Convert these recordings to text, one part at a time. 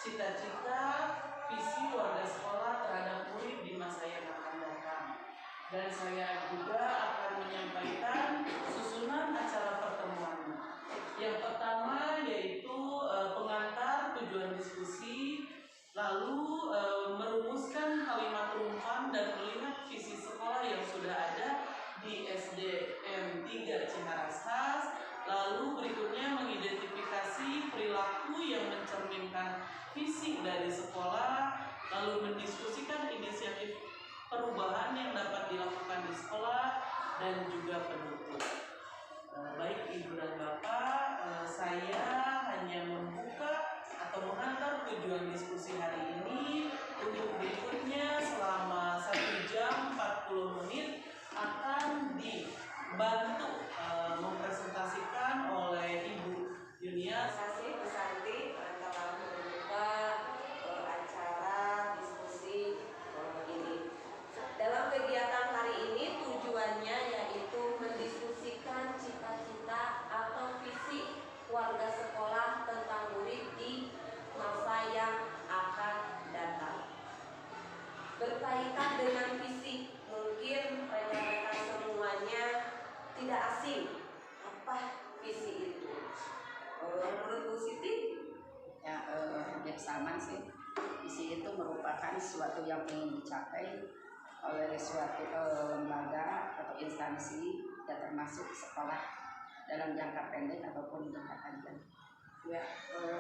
cita-cita, visi warga sekolah terhadap murid di masa yang akan datang. Dan saya juga akan menyampaikan susunan acara pertemuan. Yang pertama yaitu pengantar tujuan diskusi, lalu merumuskan kalimat rumpan dan melihat visi sekolah yang sudah ada di SDN 3 Ciharasas. Lalu berikutnya mengidentifikasi perilaku yang mencerminkan visi dari sekolah, lalu mendiskusikan inisiatif perubahan yang dapat dilakukan di sekolah dan juga penutup. Baik Ibu dan Bapak, saya hanya membuka atau mengantar tujuan diskusi hari ini. Untuk berikutnya selama 1 jam 40 menit akan dibantu mempresentasikan oleh Ibu Yunia. Terima kasih Bu Santi telah membuka acara diskusi ini. Dalam kegiatan hari ini tujuannya yaitu mendiskusikan cita-cita atau visi warga sekolah tentang murid di masa yang akan datang. Berkaitan dengan visi, mungkin rekan-rekan semuanya tidak asing apa visi itu. Menurut Bu Siti? Ya, hampir sama sih. Visi itu merupakan sesuatu yang ingin dicapai oleh suatu lembaga atau instansi dan termasuk sekolah dalam jangka pendek ataupun jangka panjang. Ya,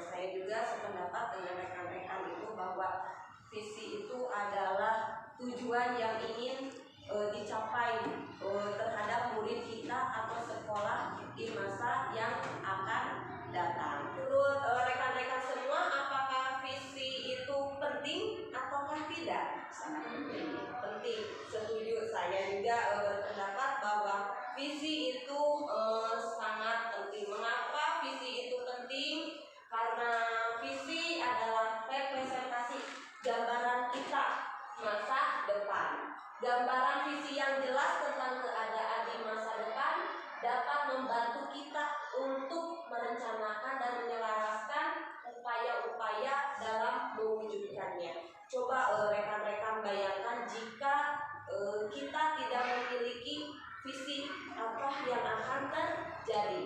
saya juga sependapat dengan rekan-rekan itu bahwa visi itu adalah tujuan yang ingin dicapai terhadap murid kita atau sekolah di masa yang akan datang. Menurut rekan-rekan semua, apakah visi itu penting ataukah tidak? Sangat penting. Penting, setuju. Saya juga berpendapat bahwa visi itu sangat penting. Mengapa visi itu penting? Karena visi adalah representasi gambaran kita masa depan. Gambaran visi yang jelas tentang keadaan di masa depan dapat membantu kita untuk merencanakan dan menyelaraskan upaya-upaya dalam mewujudkannya. Coba rekan-rekan bayangkan jika kita tidak memiliki visi, apa yang akan terjadi?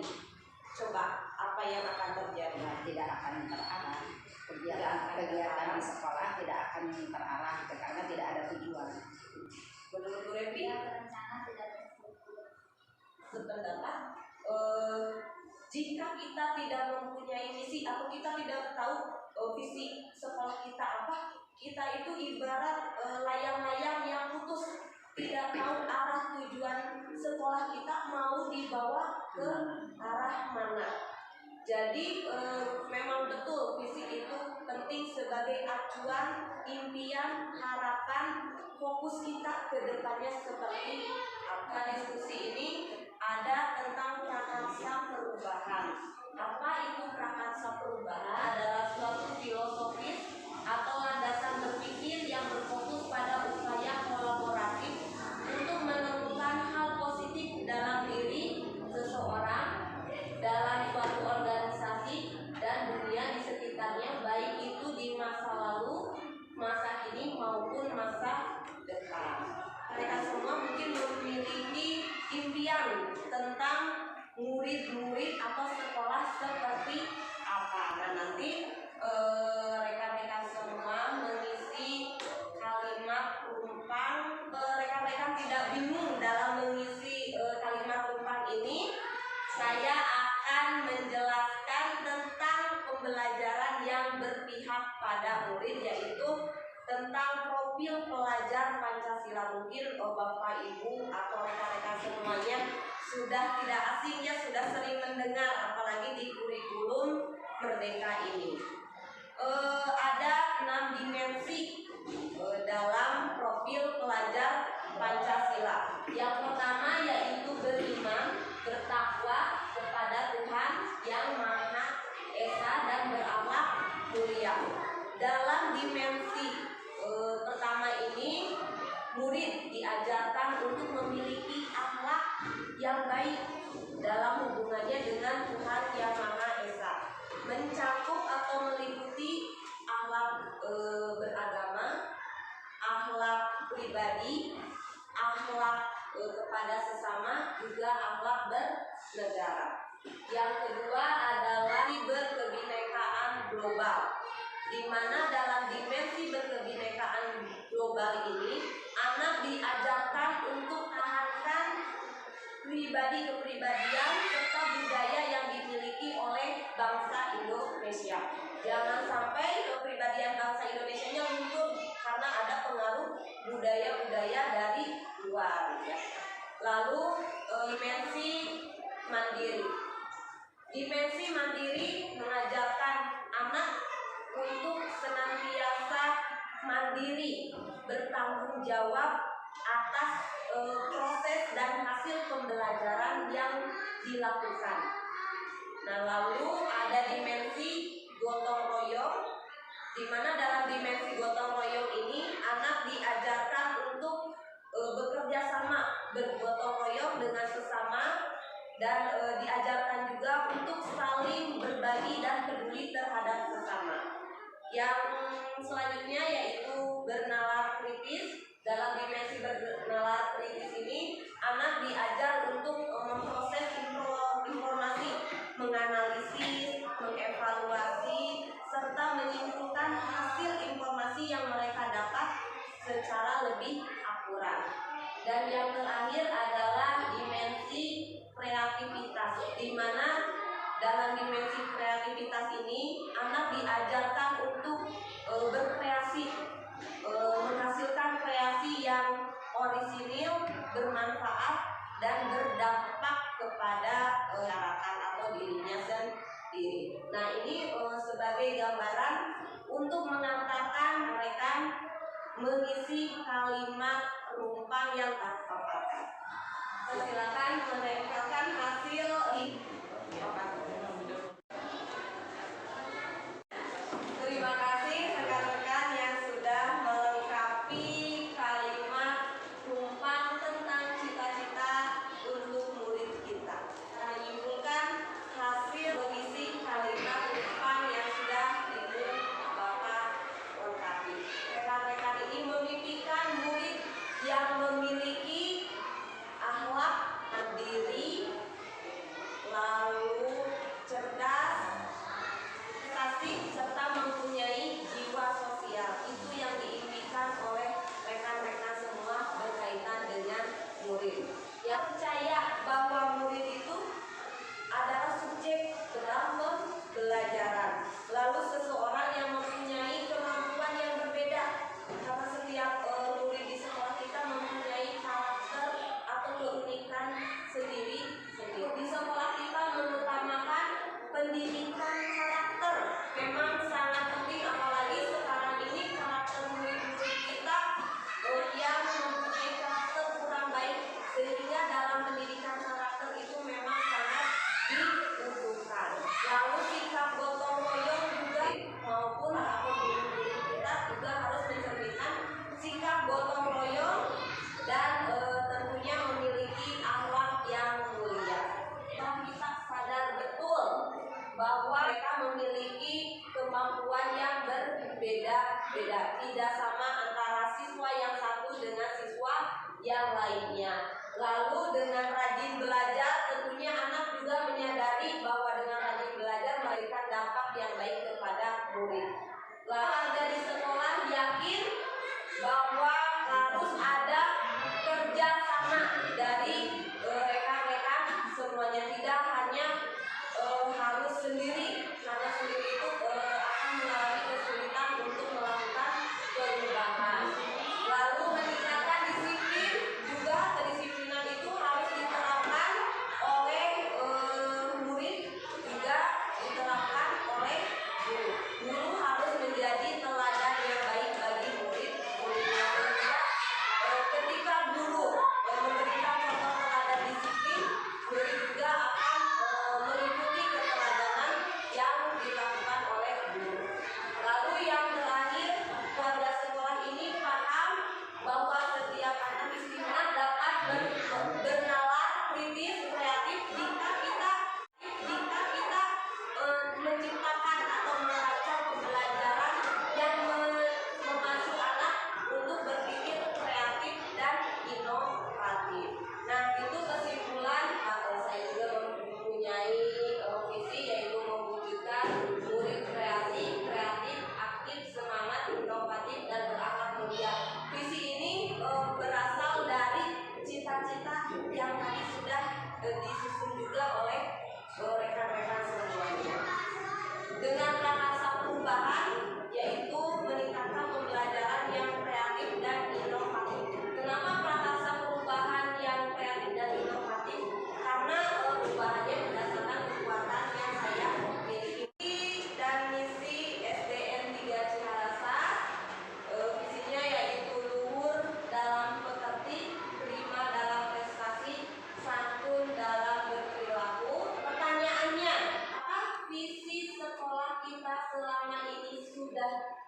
Coba apa yang akan terjadi? Nah, tidak akan terarah. Kegiatan di sekolah tidak akan terarah karena tidak ada tujuan. Menurut Bu Revi? Rencana tidak terstruktur. Sependapat, jika kita tidak mempunyai misi atau kita tidak tahu visi sekolah kita apa, kita itu ibarat layang-layang yang putus, tidak tahu arah tujuan sekolah kita mau dibawa ke arah mana. Jadi memang betul visi itu penting sebagai acuan, impian, harapan, fokus kita ke depannya seperti apa. Diskusi ini ada tentang prakarsa perubahan. Apa itu prakarsa perubahan? Adalah suatu filosofis atau landasan berpikir yang berfokus pada upaya kolaboratif untuk menemukan hal positif dalam diri seseorang, dalam suatu organisasi dan dunia di sekitarnya, baik itu di masa lalu, masa kini maupun masa depan. Mereka semua mungkin memiliki impian tentang murid-murid atau sekolah seperti apa. Nah, nanti rekan-rekan semua mengisi kalimat rumpan. Rekan-rekan tidak bingung dalam mengisi kalimat rumpan ini. Saya akan menjelaskan tentang pembelajaran yang berpihak pada murid, yaitu tentang profil pelajar Pancasila. Mungkin Bapak Ibu atau rekan-rekan semuanya sudah tidak asing ya, sudah sering mendengar, apalagi di kurikulum Merdeka ini. Ada 6 dimensi dalam profil pelajar Pancasila. Yang pertama yaitu beriman, bertakwa kepada Tuhan Yang Maha Esa dan berakhlak mulia. Dalam dimensi pertama ini, murid diajarkan untuk memiliki akhlak yang baik dalam hubungannya dengan Tuhan Yang Maha Esa. Mencakup atau meliputi akhlak kepada sesama, juga akhlak bernegara. Yang kedua adalah berkebinekaan global, di mana dalam dimensi berkebinekaan global ini anak diajarkan untuk tahankan pribadi-kepribadian serta budaya yang dimiliki oleh bangsa Indonesia. Jangan sampai kepribadian bangsa Indonesia-nya luntur karena ada pengaruh budaya-budaya dari luar. Ya. Lalu dimensi mandiri. Dimensi mandiri mengajarkan anak untuk senantiasa mandiri, bertanggung jawab atas proses dan hasil pembelajaran yang dilakukan. Nah, lalu ada dimensi gotong royong, di mana dalam dimensi gotong royong ini anak diajarkan untuk bekerja sama, bergotong royong dengan sesama, dan diajarkan juga untuk saling berbagi dan peduli terhadap sesama. Yang selanjutnya yaitu bernalar kritis. Dalam dimensi bernalar kritis ini anak diajar untuk memproses informasi, menganalisis, mengevaluasi, serta menyimpulkan hasil informasi yang mereka dapat secara lebih akurat. Dan yang terakhir adalah dimensi kreativitas, di mana dalam dimensi kreativitas ini anak diajarkan untuk berkreasi, menghasilkan kreasi yang orisinil, bermanfaat, dan berdampak kepada masyarakat atau dirinya sendiri. Nah, ini sebagai gambaran untuk mengantarkan mereka mengisi kalimat rumpang yang tak paparkan. Silakan menempelkan hasil Terima kasih rekan-rekan yang sudah melengkapi kalimat rumpang tentang cita-cita untuk murid kita. Menyimpulkan hasil mengisi kalimat rumpang yang sudah Ibu Bapak lengkapi. Rekan-rekan ini memimpikan murid yang memiliki akhlak mandiri, lalu cerdas, asik, serta mempunyai jiwa sosial. Itu yang diimpikan oleh rekan-rekan semua berkaitan dengan murid. Yang percaya bahwa murid itu adalah subjek dalam pembelajaran. Lalu seseorang yang mempunyai kemampuan yang berbeda, karena setiap murid di sekolah kita mempunyai karakter atau keunikan sendiri-sendiri. Di sekolah kita mengutamakan pendidikan karakter. Memang sangat penting, apalagi sekarang ini karakter murid-murid kita yang mempunyai karakter kurang baik, sehingga dalam pendidikan karakter itu memang sangat dibutuhkan. Lalu sikap gotong royong juga maupun para guru-guru kita juga harus mencerminkan sikap gotong royong dan tentunya memiliki akhlak yang mulia. Dan kita sadar betul bahwa mereka memiliki kemampuan yang berbeda-beda, tidak sama antara siswa yang satu dengan siswa yang lainnya. Lalu dengan rajin belajar, tentunya anak juga menyadari bahwa dengan rajin belajar memberikan dampak yang baik kepada murid. Lalu warga di sekolah yakin bahwa harus ada kerja sama dari rekan-rekan semuanya, tidak hanya harus sendiri, karena sendiri itu akan mengalami kesulitan untuk melakukan perubahan. Lalu meningkatkan disiplin, juga kedisiplinan itu harus diterapkan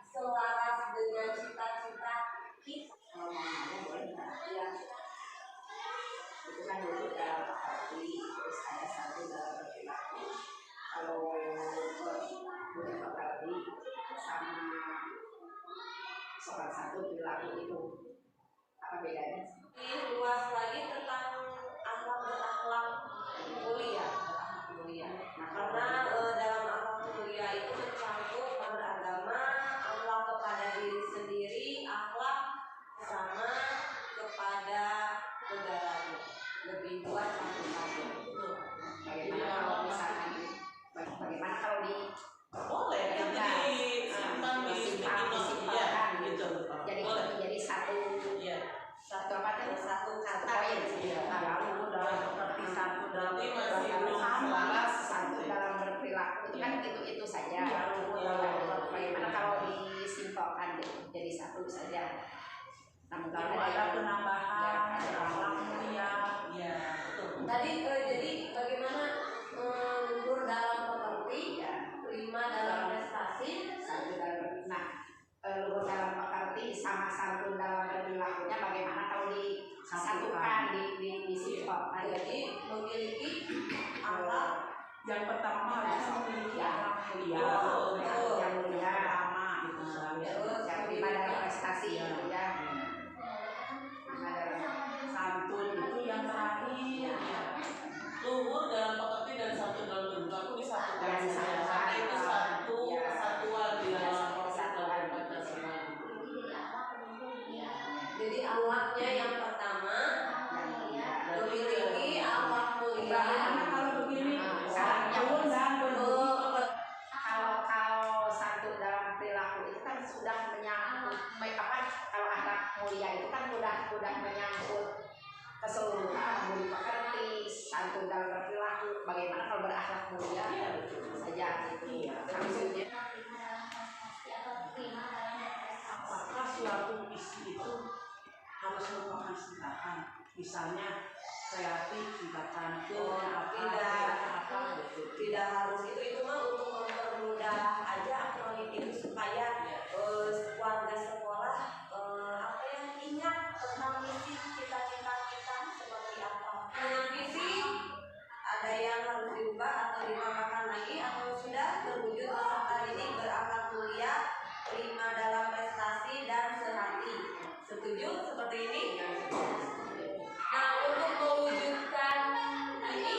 selaras dengan cita-cita kita. Kalau mau nanya boleh nggak? Ya, itu kan dulu dalam arti terus ada satu dalam perilaku. Kalau budaya pekerti sama soal satu perilaku itu apa bedanya? Lebih luas lagi tentang akhlak berakhlak mulia. Nah, Karena dalam akhlak mulia itu mencakup beragama, akhlak kepada diri sendiri, akhlak sama kepada negaranya. Lebih luas satu lagi. bagaimana kalau misalkan bagaimana kalau di boleh Ya, jadi simpan di sticky note ya gitu. jadi Boleh. menjadi satu Iya. satu apa tuh? Satu kata. poin. Iya. Lalu dalam seperti satu dalam Tapi masih belum sama. selaras Satu dalam berperilaku itu kan itu saja. Iya, Bagaimana kalau disimpelkan jadi satu saja? Nah, mungkin Lalu ada ada yang penambahan akhlak mulia. Iya, betul. Tadi jadi bagaimana luhur dalam pekerti, ya prima dalam prestasi, satu dalam luhur dalam pekerti sama satu dalam berperilakunya bagaimana kalau disatukan disimpelkan? jadi memiliki akhlak Yang pertama harusnya memiliki akhlak mulia. Betul. Yang mulia Pertama itu saya. yang prima dalam prestasi ya. Prima dalam Santun itu yang terakhir. Luhur dalam pekerti dan satu dalam berperilaku disatukan. Ya, disatukan. Karena itu satu Ya. kesatuan di dalam Ya, proses kesatuan. Pancasila. jadi akhlaknya yang pertama memiliki akhlak mulia. Bagaimana kalau begini? Santun dan berbudi. kalau satu dalam perilaku itu kan sudah menyangkut kalau akhlak mulia itu kan sudah menyangkut keseluruhan budi pekerti, santun dalam berperilaku. Bagaimana kalau berakhlak mulia saja gitu. Maksudnya Apakah suatu visi itu harus merupakan singkatan? Misalnya kreatif, singkat santun, apa gitu. Tidak harus itu mah untuk mempermudah aja akronim itu supaya warga sekolah ingat tentang misi cita-cita kita seperti apa. Dengan visi ada yang harus diubah atau ditambahkan lagi atau sudah terwujud peserta didik berakhlak mulia, prima dalam prestasi dan sehati. Setuju seperti ini? Nah, untuk mewujudkan ini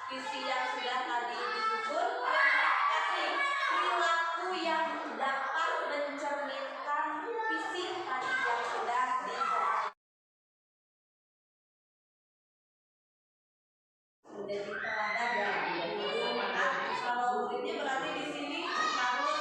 visi yang sudah tadi disusun, kasih perilaku yang dapat mencerminkan visi tadi yang sudah disusun. Menjadi teladan. Kalau muridnya berarti di sini harus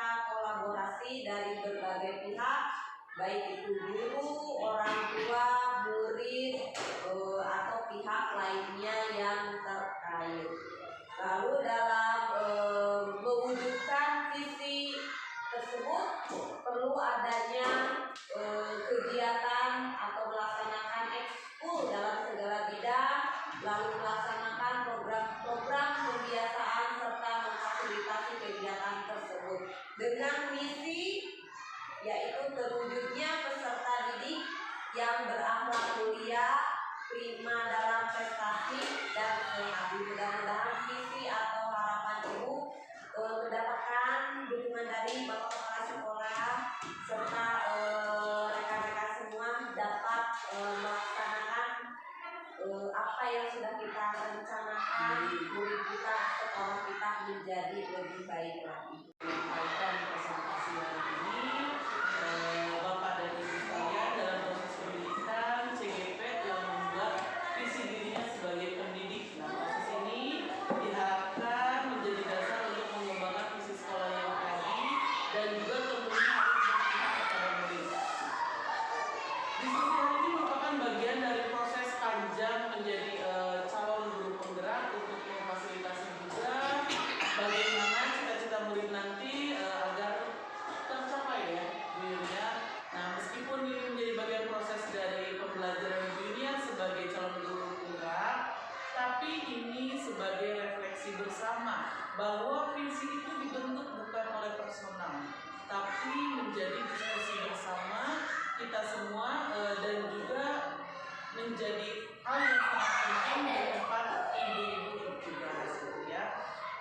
serta kolaborasi dari berbagai pihak, baik itu guru, orang tua, murid, atau pihak lainnya yang terkait. Lalu dalam mewujudkan visi tersebut perlu adanya kegiatan atau melaksanakan ekskul dalam segala bidang, lalu melaksanakan program-program pembiasaan serta memfasilitasi kegiatan tersebut dengan misi yaitu terwujudnya peserta didik yang berakhlak mulia, prima dalam prestasi dan sehat. Mudah-mudahan visi atau harapan ibu mendapatkan dukungan dari Bapak Kepala Sekolah serta rekan-rekan semua dapat melaksanakan apa yang sudah kita rencanakan, murid kita, sekolah kita menjadi lebih baik lagi. Menyampaikan presentasi hari ini, Bapak dan Ibu sekalian dalam proses pendidikan CGP telah membuat visi dirinya sebagai pendidik. Nah, proses ini diharapkan menjadi dasar untuk mengembangkan visi sekolah yang tadi dan juga tentunya harus berpihak kepada murid. Diskusi hari ini merupakan bagian dari proses panjang menjadi calon guru penggerak untuk memfasilitasi juga bagaimana cita-cita murid nanti agar tercapai ya Bu Yunia. Nah, meskipun ini menjadi bagian proses dari pembelajaran Bu Yunia sebagai calon guru penggerak, tapi ini sebagai refleksi bersama bahwa visi itu dibentuk bukan oleh personal, tapi menjadi diskusi bersama kita semua dan juga menjadi hal yang sangat penting di tempat ibu-ibu bertugas ya.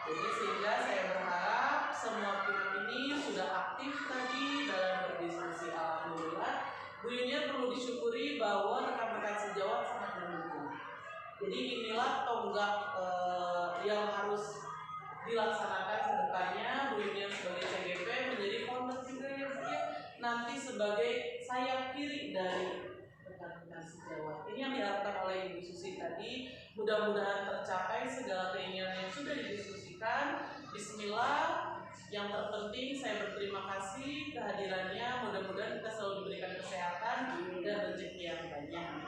Jadi sehingga saya berharap semua pihak ini sudah aktif tadi dalam berdiskusi. Alhamdulillah Bu Yunia perlu disyukuri bahwa rekan-rekan sejawat sangat mendukung. Jadi inilah tonggak yang harus dilaksanakan ke depannya. Bu Yunia sebagai CGP menjadi founder juga ya Bu ya. Nanti sebagai sayap kiri dari rekan-rekan sejawat. Ini yang diharapkan oleh Ibu Susi tadi. Mudah-mudahan tercapai segala keinginan yang sudah didiskusikan. Bismillah. Yang terpenting saya berterima kasih kehadirannya. Mudah-mudahan kita selalu diberikan kesehatan dan rezeki yang banyak.